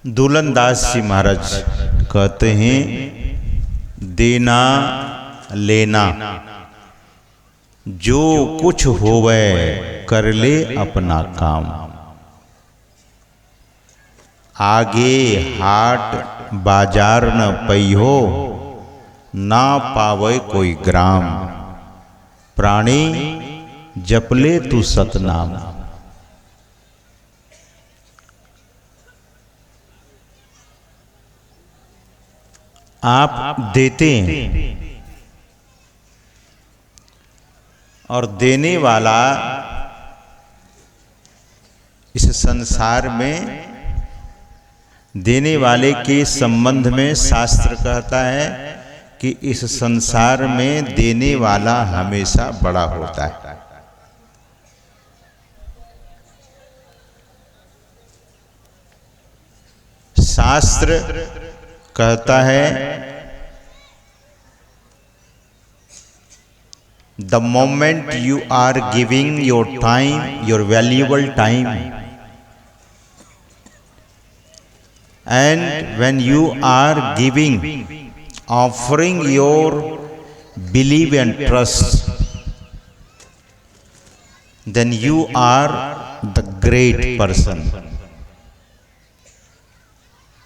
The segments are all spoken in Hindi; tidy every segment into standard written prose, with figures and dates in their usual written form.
दुलनदास जी महाराज कहते हैं, देना लेना जो कुछ होवे कर ले अपना काम। आगे हाट बाजार न पैहो, ना पावे कोई ग्राम। प्राणी जपले तू सतनाम। आप देते हैं और देने वाला इस संसार में, देने वाले के संबंध में शास्त्र कहता है कि इस संसार में देने वाला हमेशा बड़ा होता है। शास्त्र कहता है, the moment you are giving your time, your valuable time, and when you are giving, offering your belief and trust, then you are the great person.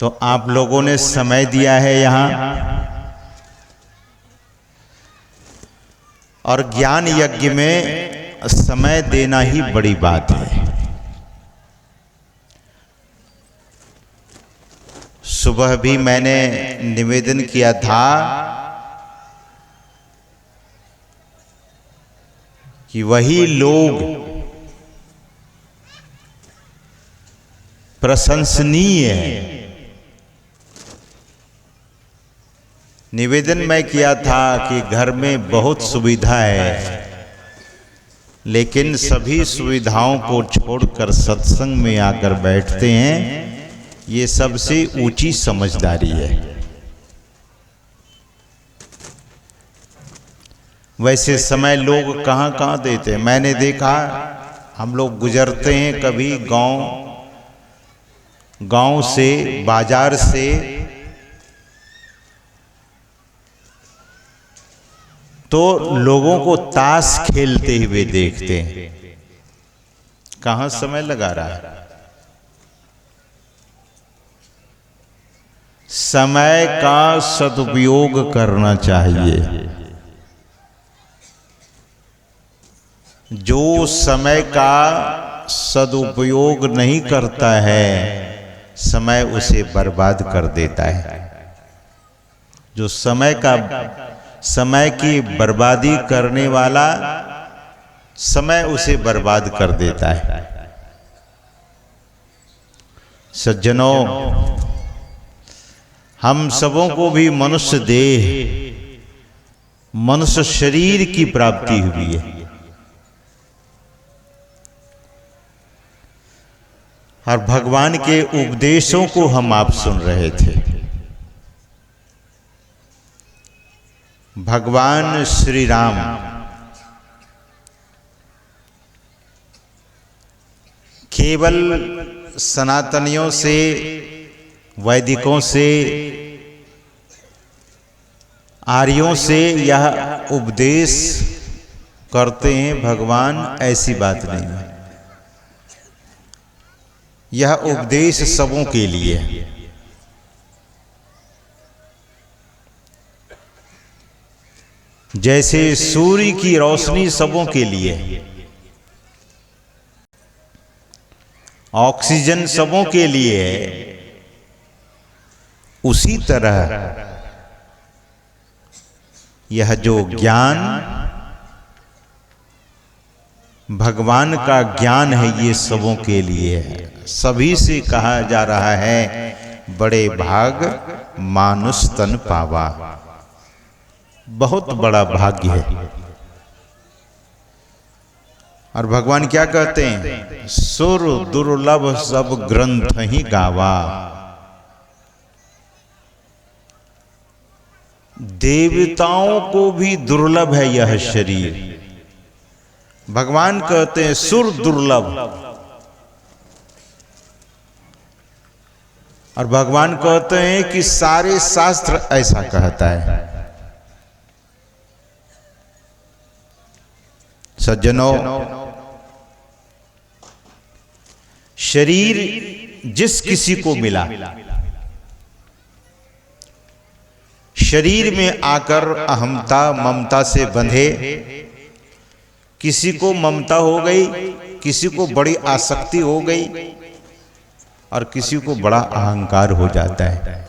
तो आप लोगों ने समय दिया है यहाँ, और ज्ञान यज्ञ में समय देना ही बड़ी बात है। सुबह भी मैंने निवेदन किया था कि वही लोग प्रशंसनीय है। निवेदन मैं किया था कि घर में बहुत सुविधा है, लेकिन सभी सुविधाओं को छोड़कर सत्संग में आकर बैठते हैं, ये सबसे ऊंची समझदारी है। वैसे समय लोग कहाँ कहाँ देते हैं। मैंने देखा, हम लोग गुजरते हैं कभी गांव से, बाजार से, तो लोगों को ताश खेलते हुए देखते हैं। कहाँ समय लगा रहा है। समय का सदुपयोग करना चाहिए। जो समय का सदुपयोग नहीं करता है, समय उसे बर्बाद कर देता है। जो समय की बर्बादी करने वाला, समय उसे बर्बाद कर देता है। सज्जनों, हम सबों को भी मनुष्य देह, मनुष्य शरीर की प्राप्ति हुई है, और भगवान के उपदेशों को हम आप सुन रहे थे। भगवान श्री राम केवल सनातनियों से, वैदिकों से, आर्यों से यह उपदेश करते हैं भगवान, ऐसी बात नहीं है। यह उपदेश सबों के लिए है। जैसे सूर्य की रोशनी सबों के लिए, ऑक्सीजन सबों के लिए है, उसी तरह यह जो ज्ञान भगवान का ज्ञान है, ये सबों के लिए है। सभी से कहा जा रहा है, बड़े भाग मानुष तन पावा। बहुत बड़ा भाग्य है। और भगवान क्या कहते हैं, सुर दुर्लभ सब ग्रंथ ही गावा। देवताओं को भी दुर्लभ है यह शरीर। भगवान कहते हैं सुर दुर्लभ, और भगवान कहते हैं कि सारे शास्त्र ऐसा कहता है। सज्जनों, शरीर जिस किसी को मिला, शरीर में आकर अहमता ममता से बंधे, किसी को ममता हो गई, किसी को बड़ी आसक्ति हो गई और किसी को बड़ा अहंकार हो जाता है।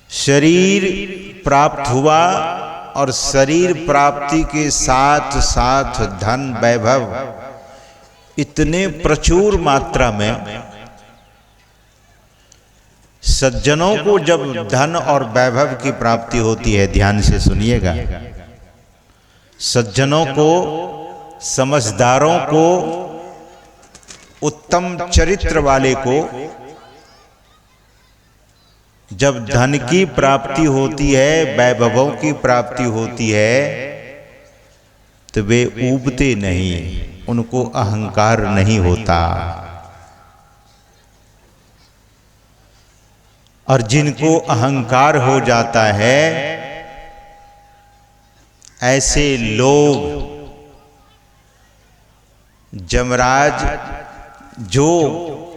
शरीर प्राप्त हुआ और शरीर प्राप्ति के साथ साथ धन वैभव इतने प्रचुर मात्रा में, सज्जनों को जब धन और वैभव की प्राप्ति होती है, ध्यान से सुनिएगा, सज्जनों को, समझदारों को, उत्तम चरित्र वाले को जब धन की प्राप्ति होती है, वैभवों की प्राप्ति होती है, तो वे ऊबते नहीं, उनको अहंकार नहीं होता। और जिनको अहंकार हो जाता है, ऐसे लोग यमराज जो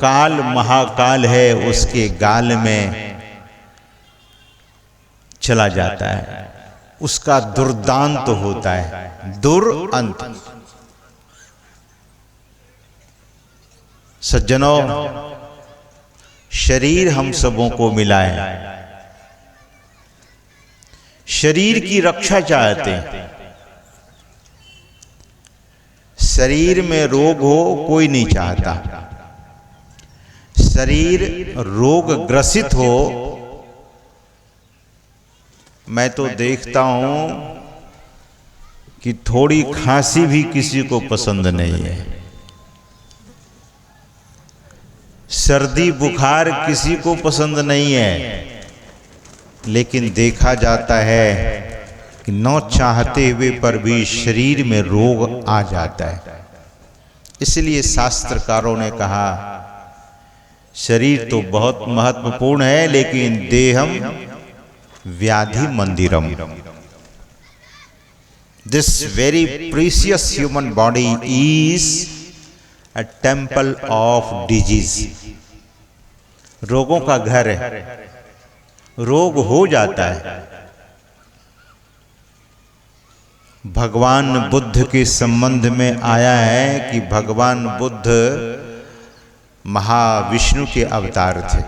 काल महाकाल है उसके गाल में चला जाता है, उसका दुर्दांत होता है, दुरअंत। सज्जनों, शरीर हम सबों को मिला है, शरीर की रक्षा चाहते हैं। शरीर में रोग हो कोई नहीं चाहता, शरीर रोग ग्रसित हो, मैं तो देखता हूं कि थोड़ी खांसी भी किसी को पसंद नहीं है, सर्दी बुखार किसी को पसंद नहीं है, लेकिन देखा जाता है कि न चाहते हुए पर भी शरीर में रोग आ जाता है। इसलिए शास्त्रकारों ने कहा शरीर तो बहुत महत्वपूर्ण है, लेकिन देहम व्याधि मंदिरम, this very precious human body is a temple of disease. रोगों का घर है, रोग हो जाता है। भगवान बुद्ध के संबंध में आया है कि भगवान बुद्ध महाविष्णु के अवतार थे,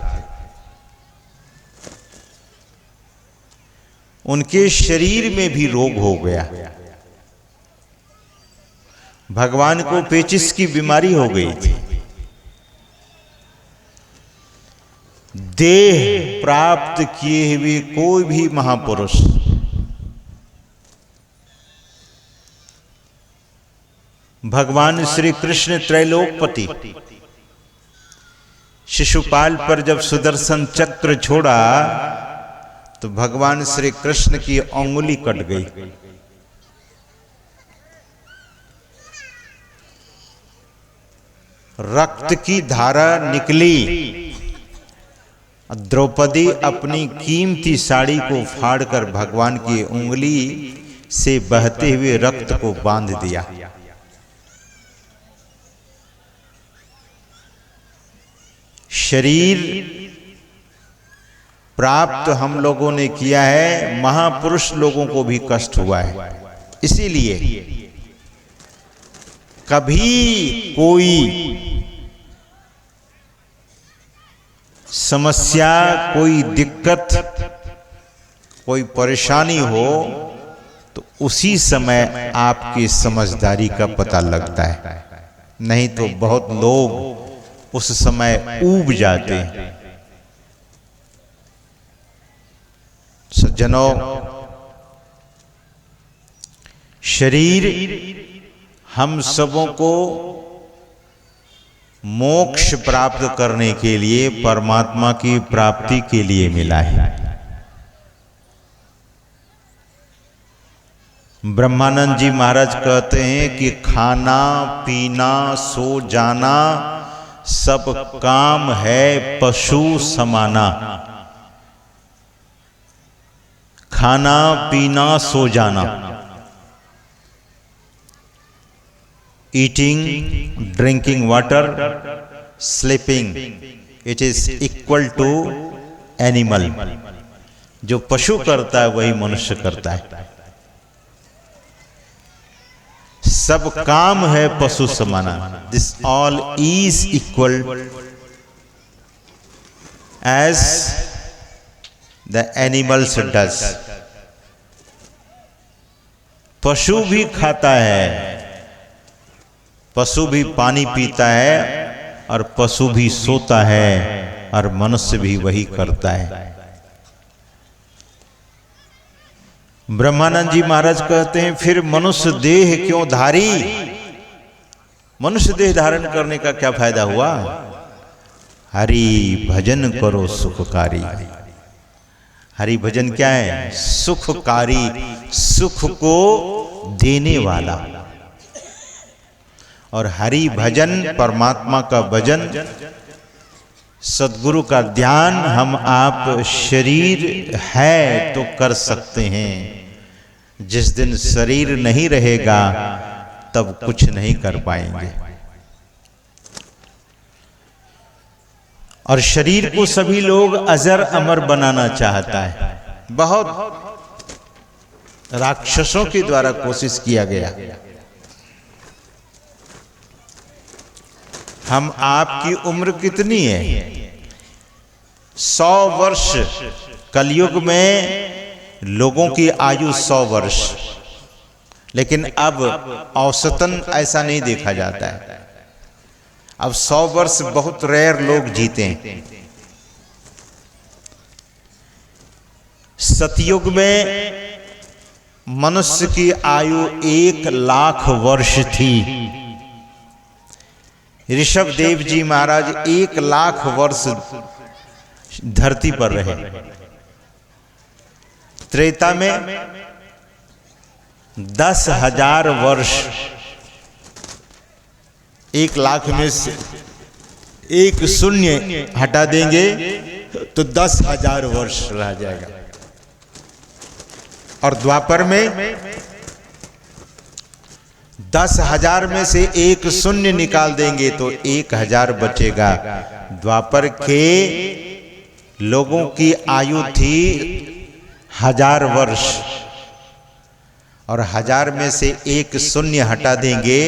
उनके शरीर में भी रोग हो गया, भगवान को पेचिस की बीमारी हो गई थी। देह प्राप्त किए हुए कोई भी महापुरुष भगवान श्री कृष्ण त्रैलोकपति शिशुपाल पर जब सुदर्शन चक्र छोड़ा तो भगवान श्री कृष्ण की अंगुली कट गई। रक्त की धारा निकली। द्रौपदी अपनी कीमती साड़ी को फाड़कर भगवान की उंगली से बहते हुए रक्त को बांध दिया। शरीर प्राप्त हम लोगों ने किया है, महापुरुष लोगों को भी कष्ट हुआ है। इसीलिए कभी कोई समस्या, कोई दिक्कत, कोई परेशानी हो तो उसी समय आपकी समझदारी का पता लगता है, नहीं तो बहुत लोग उस समय ऊब जाते हैं। सज्जनों, शरीर हम सबों को मोक्ष प्राप्त करने के लिए, परमात्मा की प्राप्ति के लिए मिला है। ब्रह्मानंद जी महाराज कहते हैं कि खाना पीना सो जाना सब काम है पशु समाना। खाना पीना सो जाना, eating drinking water sleeping, it is equal to animal. जो पशु करता है वही मनुष्य करता है। सब काम है पशु समाना। This all is equal as the animals does. पशु भी खाता है, पशु भी पानी पीता है, और पशु भी सोता है, और मनुष्य भी वही करता है। ब्रह्मानंद जी महाराज कहते हैं, फिर मनुष्य देह क्यों धारी? मनुष्य देह धारण करने का क्या फायदा हुआ? हरि भजन करो सुखकारी। हरि भजन क्या है? सुखकारी, सुख को देने वाला। और हरि भजन, परमात्मा का भजन, सद्गुरु का ध्यान हम आप शरीर है तो कर सकते हैं। जिस दिन शरीर नहीं रहेगा तब कुछ नहीं कर पाएंगे। और शरीर को सभी लोग अजर अमर बनाना चाहता है। बहुत राक्षसों के द्वारा कोशिश किया गया। हम आपकी उम्र कितनी है? 100 वर्ष। कलयुग में लोगों की आयु 100 वर्ष, लेकिन अब औसतन ऐसा नहीं देखा जाता है। अब 100 वर्ष बहुत रेयर लोग जीते हैं। सतयुग में मनुष्य की आयु 1,00,000 वर्ष थी। ऋषभ देव जी महाराज 1,00,000 वर्ष धरती पर रहे। त्रेता में 10,000 वर्ष। 1,00,000 में से एक शून्य हटा देंगे तो 10,000 वर्ष रह जाएगा। और द्वापर में 10,000 में से एक शून्य निकाल देंगे तो 1,000 बचेगा। द्वापर के लोगों की आयु थी 1000 वर्ष, और 1000 में से एक शून्य हटा देंगे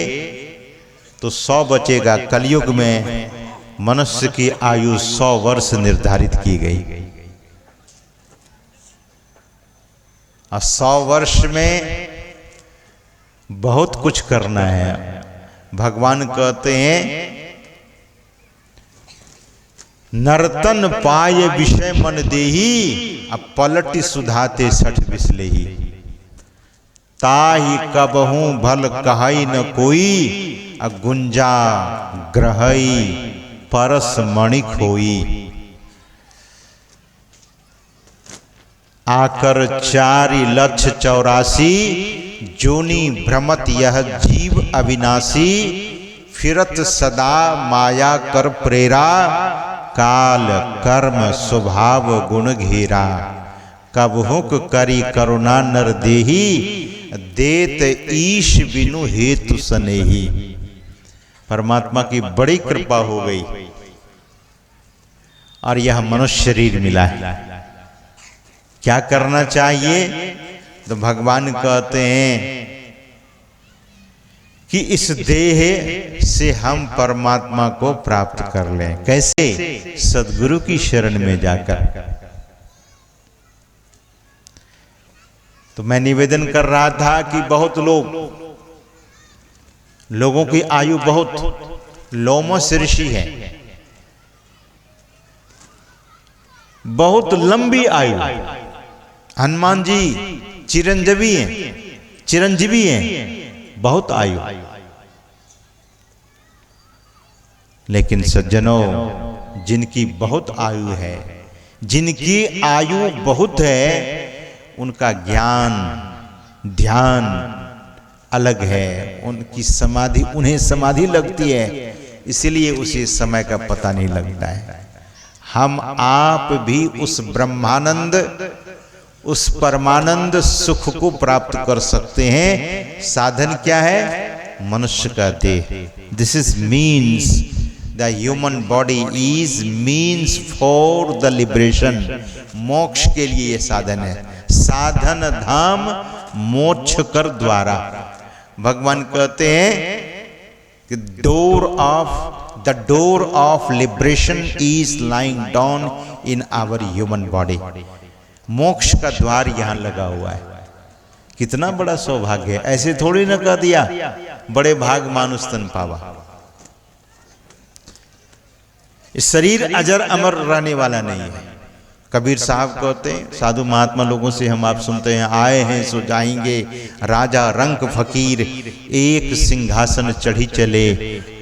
तो 100 बचेगा। कलयुग में मनुष्य की आयु 100 वर्ष निर्धारित की गई। और 100 वर्ष में बहुत कुछ करना है। भगवान कहते हैं, नर्तन पाय विषय मन देही, अब पलटि सुधाते 60 बिसलेही। ताहि कबहू भल कहई न कोई, गुंजा ग्रहई परस मणि खोई। आकर 4,84,000 जोनी भ्रमत यह जीव अविनाशी। फिरत सदा माया कर प्रेरा, काल कर्म स्वभाव गुण घेरा। कबहुक करी करुणा नर देही, देत ईश बिनु हेतु सनेही। परमात्मा की बड़ी कृपा हो गई और यह मनुष्य शरीर मिला है। क्या करना चाहिए? तो भगवान कहते हैं कि इस देह से हम परमात्मा को प्राप्त कर लें। कैसे? सद्गुरु की शरण में जाकर। तो मैं निवेदन कर रहा था कि बहुत लोगों की आयु बहुत लोमस ऋषि है, बहुत लंबी आयु। हनुमान जी चिरंजीवी हैं, बहुत आयु। लेकिन सज्जनों, जिनकी बहुत आयु है, जिनकी आयु बहुत है, उनका ज्ञान ध्यान अलग है। उनकी समाधि, उन्हें समाधि लगती है इसलिए उसे समय का पता नहीं लगता है। हम आप भी उस ब्रह्मानंद, उस परमानंद सुख को प्राप्त कर सकते हैं। साधन क्या है? मनुष्य का देह। This is means, the human body is means for the liberation. मोक्ष के लिए ये साधन है। साधन धाम मोक्ष कर द्वारा। भगवान कहते हैं कि the door of liberation is lying down in our human body. मोक्ष का द्वार यहां लगा हुआ है। कितना बड़ा सौभाग्य है। ऐसे थोड़ी ना कह दिया बड़े भाग मानुष तन पावा। इस शरीर अजर अमर रहने वाला नहीं है। कबीर साहब कहते हैं, साधु महात्मा लोगों से हम आप सुनते हैं, आए हैं सो जाएंगे, राजा रंक फकीर, एक सिंहासन चढ़ी चले,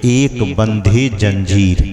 एक बंधे जंजीर।